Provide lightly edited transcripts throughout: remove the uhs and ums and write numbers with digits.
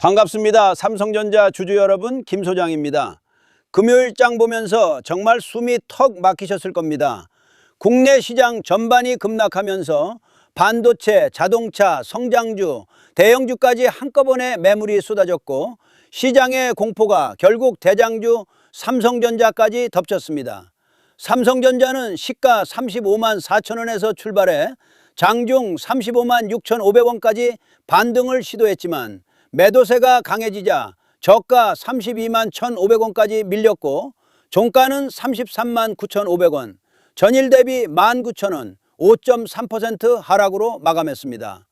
반갑습니다. 삼성전자 주주 여러분, 김 소장입니다. 금요일장 보면서 정말 숨이 턱 막히셨을 겁니다. 국내 시장 전반이 급락하면서 반도체, 자동차, 성장주, 대형주까지 한꺼번에 매물이 쏟아졌고 시장의 공포가 결국 대장주 삼성전자까지 덮쳤습니다. 삼성전자는 시가 35만 4천 원에서 출발해 장중 35만 6,500원까지 반등을 시도했지만 매도세가 강해지자 저가 32만 1,500원까지 밀렸고 종가는 33만 9,500원, 전일 대비 19,000원, 5.3% 하락으로 마감했습니다.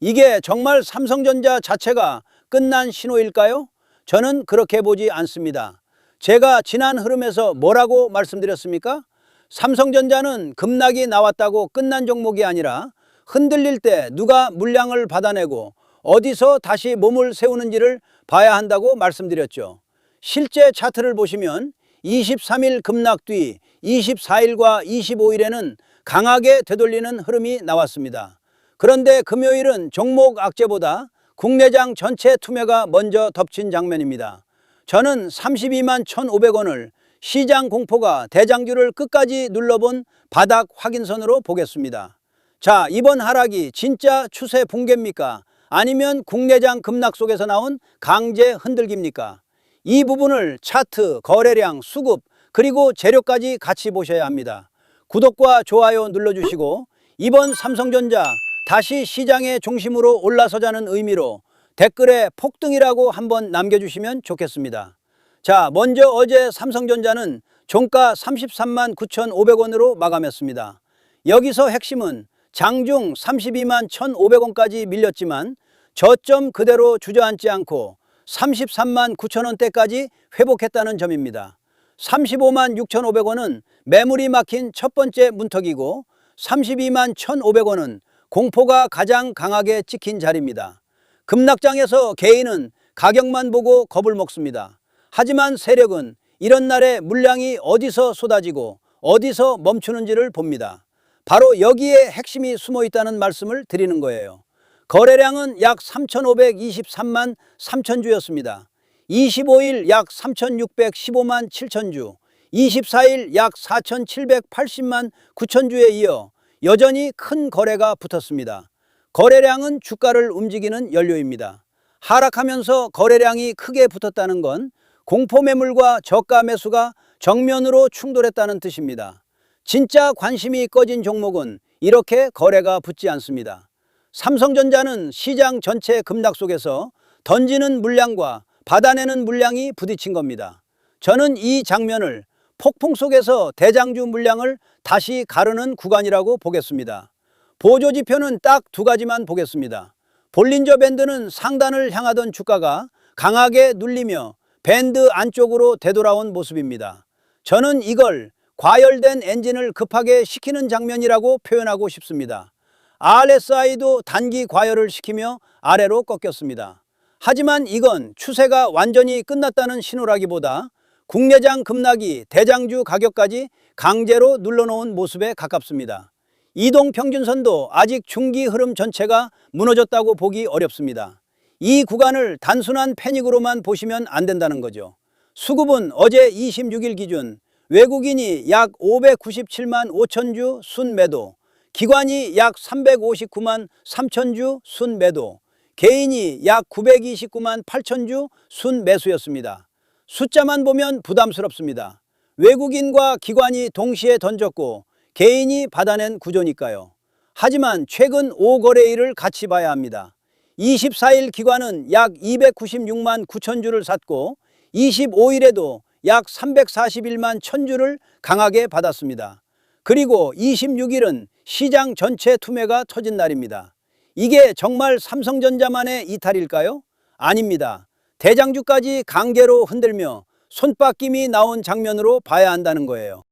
이게 정말 삼성전자 자체가 끝난 신호일까요? 저는 그렇게 보지 않습니다. 제가 지난 흐름에서 뭐라고 말씀드렸습니까? 삼성전자는 급락이 나왔다고 끝난 종목이 아니라 흔들릴 때 누가 물량을 받아내고 어디서 다시 몸을 세우는지를 봐야 한다고 말씀드렸죠. 실제 차트를 보시면 23일 급락 뒤 24일과 25일에는 강하게 되돌리는 흐름이 나왔습니다. 그런데 금요일은 종목 악재보다 국내장 전체 투매가 먼저 덮친 장면입니다. 저는 32만 1,500원을 시장 공포가 대장주를 끝까지 눌러본 바닥 확인선으로 보겠습니다. 자, 이번 하락이 진짜 추세 붕괴입니까? 아니면 국내장 급락 속에서 나온 강제 흔들기입니까? 이 부분을 차트, 거래량, 수급, 그리고 재료까지 같이 보셔야 합니다. 구독과 좋아요 눌러주시고 이번 삼성전자 다시 시장의 중심으로 올라서자는 의미로 댓글에 폭등이라고 한번 남겨주시면 좋겠습니다. 자, 먼저 어제 삼성전자는 종가 33만 9,500원으로 마감했습니다. 여기서 핵심은 장중 32만 1,500원까지 밀렸지만 저점 그대로 주저앉지 않고 33만 9천원대까지 회복했다는 점입니다. 35만 6,500원은 매물이 막힌 첫 번째 문턱이고 32만 1,500원은 공포가 가장 강하게 찍힌 자리입니다. 급락장에서 개인은 가격만 보고 겁을 먹습니다. 하지만 세력은 이런 날에 물량이 어디서 쏟아지고 어디서 멈추는지를 봅니다. 바로 여기에 핵심이 숨어 있다는 말씀을 드리는 거예요. 거래량은 약 3,523만 3천주였습니다. 25일 약 3,615만 7천주, 24일 약 4,780만 9천주에 이어 여전히 큰 거래가 붙었습니다. 거래량은 주가를 움직이는 연료입니다. 하락하면서 거래량이 크게 붙었다는 건 공포 매물과 저가 매수가 정면으로 충돌했다는 뜻입니다. 진짜 관심이 꺼진 종목은 이렇게 거래가 붙지 않습니다. 삼성전자는 시장 전체 급락 속에서 던지는 물량과 받아내는 물량이 부딪힌 겁니다. 저는 이 장면을 폭풍 속에서 대장주 물량을 다시 가르는 구간이라고 보겠습니다. 보조지표는 딱 두 가지만 보겠습니다. 볼린저 밴드는 상단을 향하던 주가가 강하게 눌리며 밴드 안쪽으로 되돌아온 모습입니다. 저는 이걸 과열된 엔진을 급하게 식히는 장면이라고 표현하고 싶습니다. RSI도 단기 과열을 시키며 아래로 꺾였습니다. 하지만 이건 추세가 완전히 끝났다는 신호라기보다 국내장 급락이 대장주 가격까지 강제로 눌러놓은 모습에 가깝습니다. 이동평균선도 아직 중기 흐름 전체가 무너졌다고 보기 어렵습니다. 이 구간을 단순한 패닉으로만 보시면 안 된다는 거죠. 수급은 어제 26일 기준 외국인이 약 597만 5천주 순매도, 기관이 약 359만 3천주 순매도, 개인이 약 929만 8천주 순매수였습니다. 숫자만 보면 부담스럽습니다. 외국인과 기관이 동시에 던졌고 개인이 받아낸 구조니까요. 하지만 최근 5거래일을 같이 봐야 합니다. 24일 기관은 약 296만 9천주를 샀고 25일에도 약 341만 1천주를 강하게 받았습니다. 그리고 26일은 시장 전체 투매가 터진 날입니다. 이게 정말 삼성전자만의 이탈일까요? 아닙니다. 대장주까지 강제로 흔들며 손바뀜이 나온 장면으로 봐야 한다는 거예요.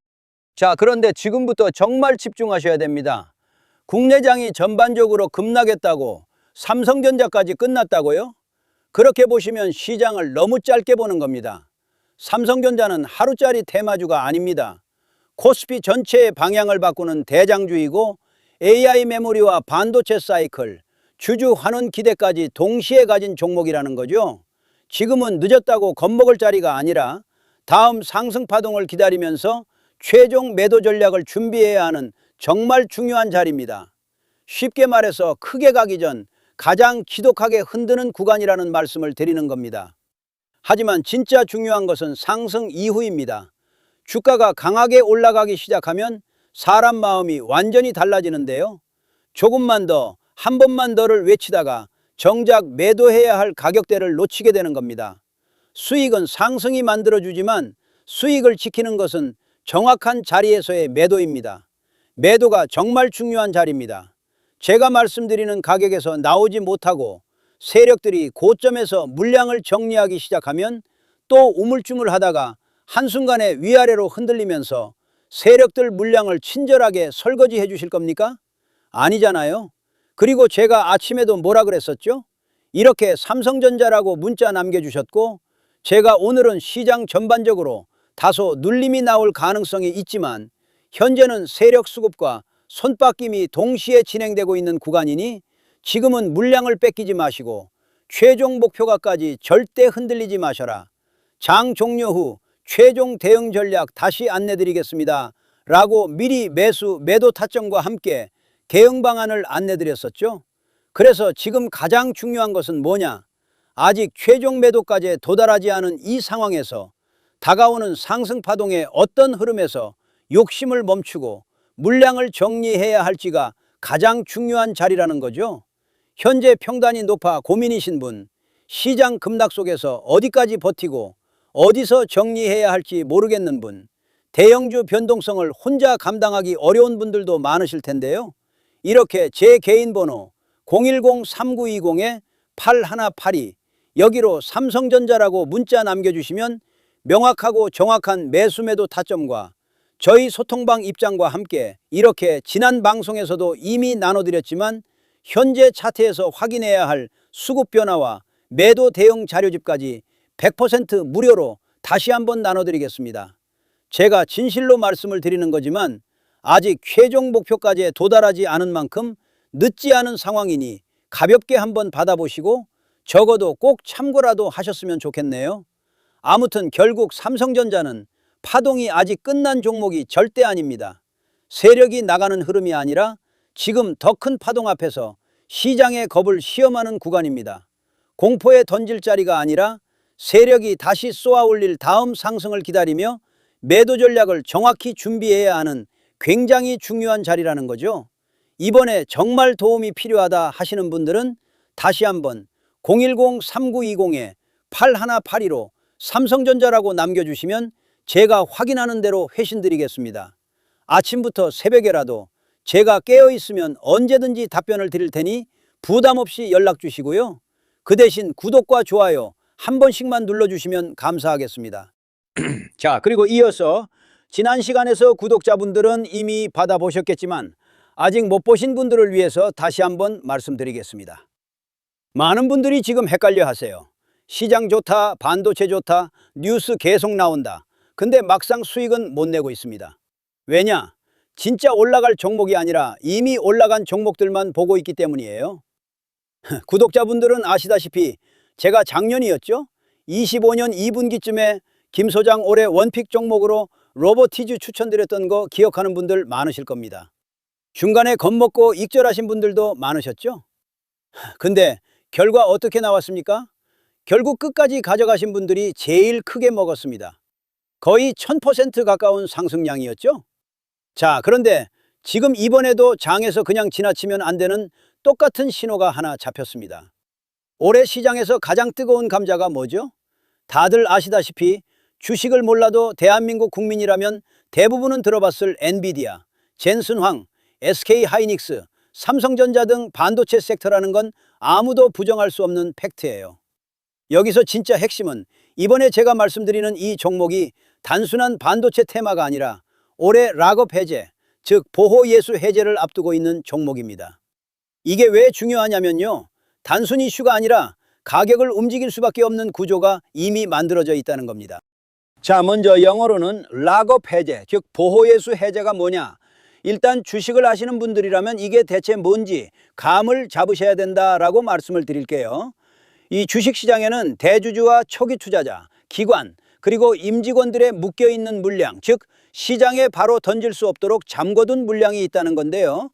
자, 그런데 지금부터 정말 집중하셔야 됩니다. 국내장이 전반적으로 급락했다고 삼성전자까지 끝났다고요? 그렇게 보시면 시장을 너무 짧게 보는 겁니다. 삼성전자는 하루짜리 테마주가 아닙니다. 코스피 전체의 방향을 바꾸는 대장주이고 AI 메모리와 반도체 사이클, 주주 환원 기대까지 동시에 가진 종목이라는 거죠. 지금은 늦었다고 겁먹을 자리가 아니라 다음 상승 파동을 기다리면서 최종 매도 전략을 준비해야 하는 정말 중요한 자리입니다. 쉽게 말해서 크게 가기 전 가장 지독하게 흔드는 구간이라는 말씀을 드리는 겁니다. 하지만 진짜 중요한 것은 상승 이후입니다. 주가가 강하게 올라가기 시작하면 사람 마음이 완전히 달라지는데요. 조금만 더, 한 번만 더를 외치다가 정작 매도해야 할 가격대를 놓치게 되는 겁니다. 수익은 상승이 만들어주지만 수익을 지키는 것은 정확한 자리에서의 매도입니다. 매도가 정말 중요한 자리입니다. 제가 말씀드리는 가격에서 나오지 못하고 세력들이 고점에서 물량을 정리하기 시작하면 또 우물쭈물하다가 한순간에 위아래로 흔들리면서 세력들 물량을 친절하게 설거지해 주실 겁니까? 아니잖아요. 그리고 제가 아침에도 뭐라 그랬었죠? 이렇게 삼성전자라고 문자 남겨주셨고, 제가 오늘은 시장 전반적으로 다소 눌림이 나올 가능성이 있지만 현재는 세력 수급과 손바뀜이 동시에 진행되고 있는 구간이니 지금은 물량을 뺏기지 마시고 최종 목표가까지 절대 흔들리지 마셔라. 장 종료 후 최종 대응 전략 다시 안내드리겠습니다. 라고 미리 매도 타점과 함께 대응 방안을 안내드렸었죠. 그래서 지금 가장 중요한 것은 뭐냐? 아직 최종 매도까지 도달하지 않은 이 상황에서 다가오는 상승 파동의 어떤 흐름에서 욕심을 멈추고 물량을 정리해야 할지가 가장 중요한 자리라는 거죠. 현재 평단이 높아 고민이신 분, 시장 급락 속에서 어디까지 버티고 어디서 정리해야 할지 모르겠는 분, 대형주 변동성을 혼자 감당하기 어려운 분들도 많으실 텐데요. 이렇게 제 개인 번호 010-3920-8182 여기로 삼성전자라고 문자 남겨주시면 명확하고 정확한 매수 매도 타점과 저희 소통방 입장과 함께 이렇게 지난 방송에서도 이미 나눠드렸지만 현재 차트에서 확인해야 할 수급 변화와 매도 대응 자료집까지 100% 무료로 다시 한번 나눠드리겠습니다. 제가 진실로 말씀을 드리는 거지만 아직 최종 목표까지 도달하지 않은 만큼 늦지 않은 상황이니 가볍게 한번 받아보시고 적어도 꼭 참고라도 하셨으면 좋겠네요. 아무튼 결국 삼성전자는 파동이 아직 끝난 종목이 절대 아닙니다. 세력이 나가는 흐름이 아니라 지금 더 큰 파동 앞에서 시장의 겁을 시험하는 구간입니다. 공포에 던질 자리가 아니라 세력이 다시 쏘아 올릴 다음 상승을 기다리며 매도 전략을 정확히 준비해야 하는 굉장히 중요한 자리라는 거죠. 이번에 정말 도움이 필요하다 하시는 분들은 다시 한번 010-3920-8182로 삼성전자라고 남겨주시면 제가 확인하는 대로 회신드리겠습니다. 아침부터 새벽에라도 제가 깨어있으면 언제든지 답변을 드릴 테니 부담 없이 연락 주시고요. 그 대신 구독과 좋아요 한 번씩만 눌러주시면 감사하겠습니다. 자, 그리고 이어서 지난 시간에서 구독자분들은 이미 받아보셨겠지만 아직 못 보신 분들을 위해서 다시 한번 말씀드리겠습니다. 많은 분들이 지금 헷갈려 하세요. 시장 좋다, 반도체 좋다, 뉴스 계속 나온다. 근데 막상 수익은 못 내고 있습니다. 왜냐? 진짜 올라갈 종목이 아니라 이미 올라간 종목들만 보고 있기 때문이에요. 구독자분들은 아시다시피 제가 작년이었죠? 25년 2분기쯤에 김 소장 올해 원픽 종목으로 로보티즈 추천드렸던 거 기억하는 분들 많으실 겁니다. 중간에 겁먹고 익절하신 분들도 많으셨죠? 근데 결과 어떻게 나왔습니까? 결국 끝까지 가져가신 분들이 제일 크게 먹었습니다. 거의 1000% 가까운 상승량이었죠? 자, 그런데 지금 이번에도 장에서 그냥 지나치면 안 되는 똑같은 신호가 하나 잡혔습니다. 올해 시장에서 가장 뜨거운 감자가 뭐죠? 다들 아시다시피 주식을 몰라도 대한민국 국민이라면 대부분은 들어봤을 엔비디아, 젠슨황, SK하이닉스, 삼성전자 등 반도체 섹터라는 건 아무도 부정할 수 없는 팩트예요. 여기서 진짜 핵심은 이번에 제가 말씀드리는 이 종목이 단순한 반도체 테마가 아니라 올해 락업 해제, 즉 보호 예수 해제를 앞두고 있는 종목입니다. 이게 왜 중요하냐면요. 단순 이슈가 아니라 가격을 움직일 수밖에 없는 구조가 이미 만들어져 있다는 겁니다. 자, 먼저 영어로는 락업 해제, 즉 보호 예수 해제가 뭐냐? 일단 주식을 하시는 분들이라면 이게 대체 뭔지 감을 잡으셔야 된다라고 말씀을 드릴게요. 이 주식시장에는 대주주와 초기 투자자, 기관, 그리고 임직원들의 묶여있는 물량, 즉 시장에 바로 던질 수 없도록 잠궈둔 물량이 있다는 건데요.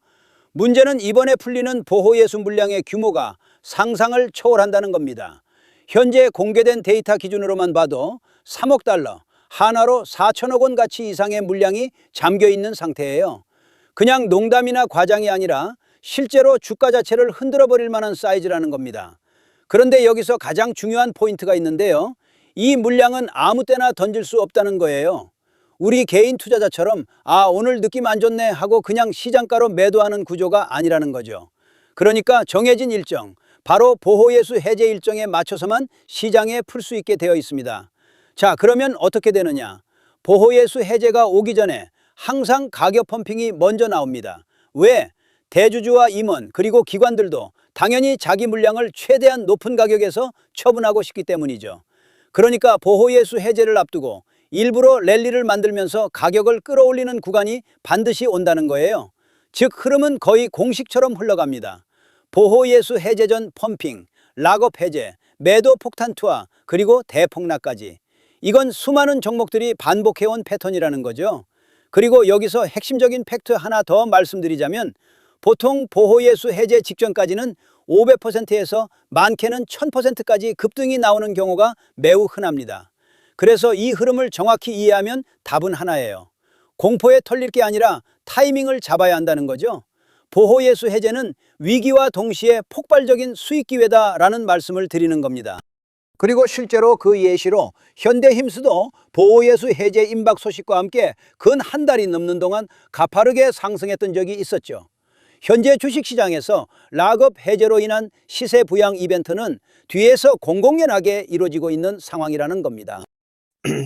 문제는 이번에 풀리는 보호예수 물량의 규모가 상상을 초월한다는 겁니다. 현재 공개된 데이터 기준으로만 봐도 3억 달러, 하나로 4천억 원 가치 이상의 물량이 잠겨있는 상태예요. 그냥 농담이나 과장이 아니라 실제로 주가 자체를 흔들어버릴 만한 사이즈라는 겁니다. 그런데 여기서 가장 중요한 포인트가 있는데요. 이 물량은 아무 때나 던질 수 없다는 거예요. 우리 개인 투자자처럼 오늘 느낌 안 좋네 하고 그냥 시장가로 매도하는 구조가 아니라는 거죠. 그러니까 정해진 일정, 바로 보호예수 해제 일정에 맞춰서만 시장에 풀 수 있게 되어 있습니다. 자, 그러면 어떻게 되느냐? 보호예수 해제가 오기 전에 항상 가격 펌핑이 먼저 나옵니다. 왜? 대주주와 임원 그리고 기관들도 당연히 자기 물량을 최대한 높은 가격에서 처분하고 싶기 때문이죠. 그러니까 보호예수 해제를 앞두고 일부러 랠리를 만들면서 가격을 끌어올리는 구간이 반드시 온다는 거예요. 즉 흐름은 거의 공식처럼 흘러갑니다. 보호예수 해제 전 펌핑, 락업 해제, 매도 폭탄 투하, 그리고 대폭락까지. 이건 수많은 종목들이 반복해온 패턴이라는 거죠. 그리고 여기서 핵심적인 팩트 하나 더 말씀드리자면 보통 보호예수 해제 직전까지는 500%에서 많게는 1000%까지 급등이 나오는 경우가 매우 흔합니다. 그래서 이 흐름을 정확히 이해하면 답은 하나예요. 공포에 털릴 게 아니라 타이밍을 잡아야 한다는 거죠. 보호예수 해제는 위기와 동시에 폭발적인 수익 기회다라는 말씀을 드리는 겁니다. 그리고 실제로 그 예시로 현대힘스도 보호예수 해제 임박 소식과 함께 근 한 달이 넘는 동안 가파르게 상승했던 적이 있었죠. 현재 주식시장에서 락업 해제로 인한 시세 부양 이벤트는 뒤에서 공공연하게 이루어지고 있는 상황이라는 겁니다.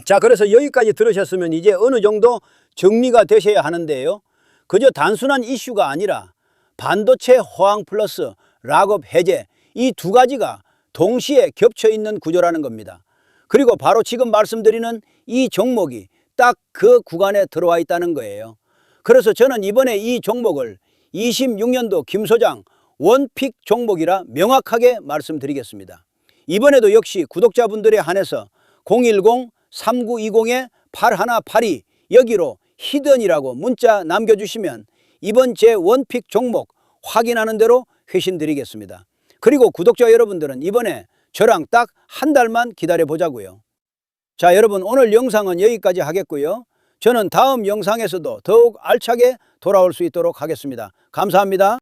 자, 그래서 여기까지 들으셨으면 이제 어느 정도 정리가 되셔야 하는데요. 그저 단순한 이슈가 아니라 반도체 호황 플러스 락업 해제, 이 두 가지가 동시에 겹쳐 있는 구조라는 겁니다. 그리고 바로 지금 말씀드리는 이 종목이 딱 그 구간에 들어와 있다는 거예요. 그래서 저는 이번에 이 종목을 26년도 김 소장 원픽 종목이라 명확하게 말씀드리겠습니다. 이번에도 역시 구독자분들에 한해서 010-3920-8182 여기로 히든이라고 문자 남겨주시면 이번 제 원픽 종목 확인하는 대로 회신 드리겠습니다. 그리고 구독자 여러분들은 이번에 저랑 딱 한 달만 기다려 보자고요. 자, 여러분 오늘 영상은 여기까지 하겠고요. 저는 다음 영상에서도 더욱 알차게 돌아올 수 있도록 하겠습니다. 감사합니다.